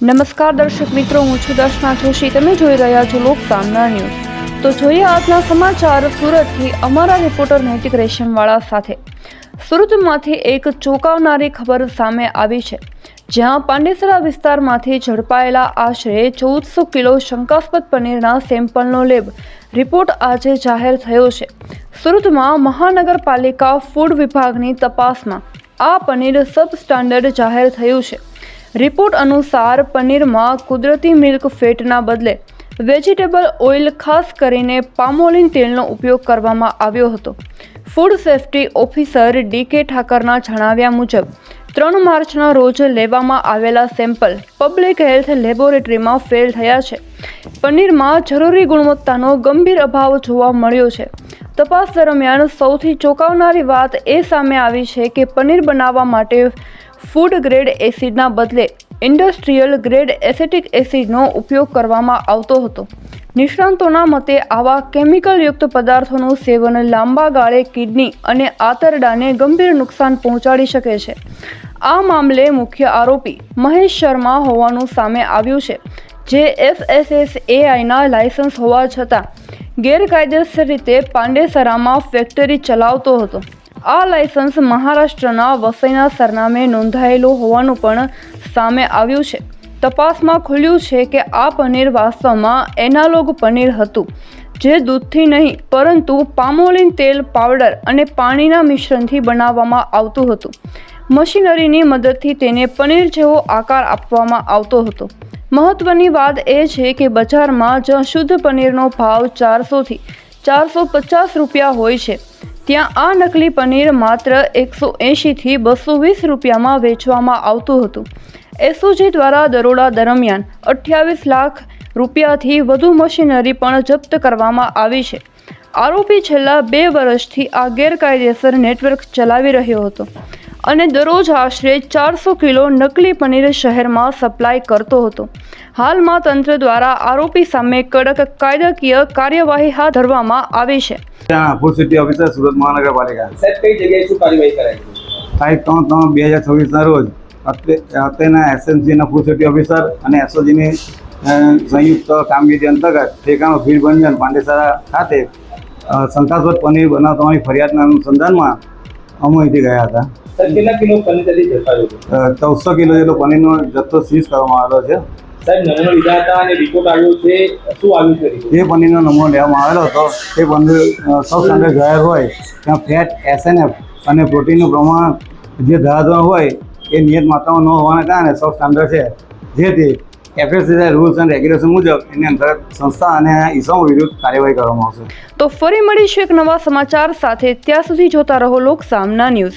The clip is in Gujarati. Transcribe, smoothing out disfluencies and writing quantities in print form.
નમસ્કાર દર્શક મિત્રો, હું છું દર્શના જોશી. તમે જોઈ રહ્યા છો લોકસામના ન્યૂઝ. તો જોઈએ આજના સમાચાર સુરતથી અમારા રિપોર્ટર નૈતિક રેશમવાળા સાથે. સુરતમાંથી એક ચોંકાવનારી ખબર સામે આવી છે, જ્યાં પાંડેસરા વિસ્તારમાંથી ઝડપાયેલા આશરે 1400 કિલો શંકાસ્પદ પનીરના સેમ્પલનો લેબ રિપોર્ટ આજે જાહેર થયો છે. સુરતમાં મહાનગરપાલિકા ફૂડ વિભાગની તપાસમાં આ પનીર સબસ્ટાન્ડર્ડ જાહેર થયું છે. રિપોર્ટ અનુસાર પનીરમાં કુદરતી મિલ્ક ફેટના બદલે વેજીટેબલ ઓઇલ, ખાસ કરીને પામોલિન તેલનો ઉપયોગ કરવામાં આવ્યો હતો. Food safety officer D K. ઠાકરના જણાવ્યા મુજબ 3 માર્ચના રોજ લેવામાં આવેલા સેમ્પલ પબ્લિક હેલ્થ લેબોરેટરીમાં ફેલ થયા છે. પનીરમાં જરૂરી ગુણવત્તાનો ગંભીર અભાવ જોવા મળ્યો છે. તપાસ દરમિયાન સૌથી ચોંકાવનારી વાત એ સામે આવી છે કે પનીર બનાવવા માટે ફૂડ ગ્રેડ એસિડના બદલે ઇન્ડસ્ટ્રીયલ ગ્રેડ એસેટિક એસિડનો ઉપયોગ કરવામાં આવતો હતો. નિષ્ણાતોના મતે આવા કેમિકલયુક્ત પદાર્થોનું સેવન લાંબા ગાળે કિડની અને આંતરડાને ગંભીર નુકસાન પહોંચાડી શકે છે. આ મામલે મુખ્ય આરોપી મહેશ શર્મા હોવાનું સામે આવ્યું છે, જે FSSAIના લાયસન્સ હોવા છતાં ગેરકાયદેસર રીતે પાંડેસરામાં ફેક્ટરી ચલાવતો હતો. આ લાયસન્સ મહારાષ્ટ્રના વસઈના સરનામે નોંધાયેલું હોવાનું પણ સામે આવ્યું છે. તપાસમાં ખુલ્યું છે કે આ પનીર વાસ્તવમાં એનાલોગ પનીર હતું, જે દૂધથી નહીં પરંતુ પામોલિન તેલ, પાવડર અને પાણીના મિશ્રણથી બનાવવામાં આવતું હતું. મશીનરીની મદદથી તેને પનીર જેવો આકાર આપવામાં આવતો હતો. મહત્વની વાત એ છે કે બજારમાં જ્યાં શુદ્ધ પનીરનો ભાવ 400 થી 450 રૂપિયા હોય છે, ત્યાં આ નકલી પનીર માત્ર 180 થી 220 રૂપિયામાં વેચવામાં આવતું હતું. એસઓજી દ્વારા દરોડા દરમિયાન 28 લાખ રૂપિયાથી વધુ મશીનરી પણ જપ્ત કરવામાં આવી છે. આરોપી છેલ્લા 2 વર્ષથી આ ગેરકાયદેસર નેટવર્ક ચલાવી રહ્યો હતો અને દરરોજ આશરે 400 કિલો નકલી પનીર શહેરમાં સપ્લાય કરતો હતો. હાલમાં તંત્ર દ્વારા આરોપી સામે કડક કાયદાકીય કાર્યવાહી હાથ ધરવામાં આવી છે. ફૂડ સેફ્ટી ઓફિસર સુરત મહાનગરપાલિકા. સાહેબ, કઈ જગ્યાએ શું કાર્યવાહી કરાઈ? તારીખ 3/3/2026ના રોજ અત્રેના એસએમસીના ફૂડ સેફ્ટી ઓફિસર અને એસઓજીની સંયુક્ત કામગીરી અંતર્ગત ઠેકાણો ભીડભંજન પાંડેસરા ખાતે શંકાસ્પદ પનીર બનાવવાની ફરિયાદના અનુસંધાનમાં અમે અહીંથી ગયા હતા. કેટલા કિલો પનીર ત્યાંથી ઝડપાયો હતો? 1400 કિલો જેટલો પનીરનો જથ્થો સીઝ કરવામાં આવેલો છે. સાહેબ, નમૂનો લીધા હતા અને રિપોર્ટ આવ્યો છે, શું આવ્યું છે? જે પનીરનો નમૂનો લેવામાં આવેલો હતો તે પનીર સબસ્ટાન્ડર્ડ જાહેર હોય, ત્યાં ફેટ, SNF અને પ્રોટીનનું પ્રમાણ જે ધારાધોરણ હોય એ નિયત માત્રામાં ન હોવાના કારણે સબસ્ટાન્ડર્ડ છે. જેથી FSSAI રૂલ્સ એન્ડ રેગ્યુલેશન મુજબ એની અંતર્ગત સંસ્થા અને ઇસમો વિરુદ્ધ કાર્યવાહી કરવામાં આવશે. તો ફરી મળીશું એક નવા સમાચાર સાથે. ત્યાં સુધી જોતા રહો લોકસામના ન્યૂઝ.